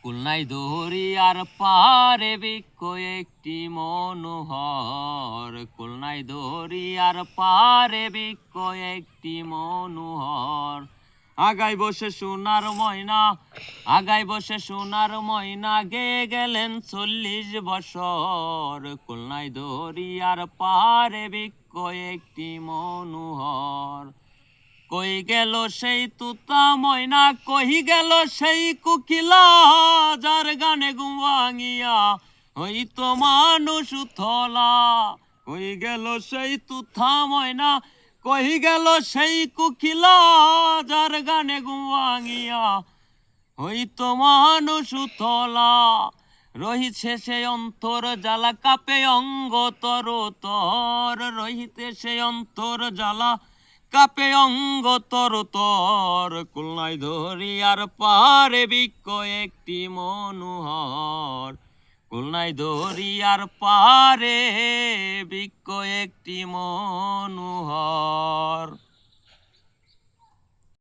খুলনায় দরিয়ার পারে বৃক্ষ একটি মনোহর, খুলনায় দরিয়ার পারে বৃক্ষ একটি মনোহর। আগায় বসে সোনার ময়না, আগায় বসে সোনার ময়না, গেয়ে গেলেন 40 বছর। খুলনায় দরিয়ার পারে বৃক্ষ একটি মনোহর। কই গেল সেই তুতা ময়না, কই গেল সেই কুকিলা, যার গানে ঘুম ভাঙিয়া হইতো মানুষ উথলা। কই গেল সেই তুতা ময়না, কই গেল সেই কুকিলা, যার গানে ঘুম ভাঙিয়া হইতো মানুষ উথলা। রহিছে সে অন্তর জ্বালা, কাপে অঙ্গ তর তর, রহিতে সে অন্তর জ্বালা, কাপে অঙ্গ তর তর। খুলনায় দরিয়ার পারে বৃক্ষ একটি মনোহর, খুলনায় দরিয়ার পারে বৃক্ষ একটি মনোহর।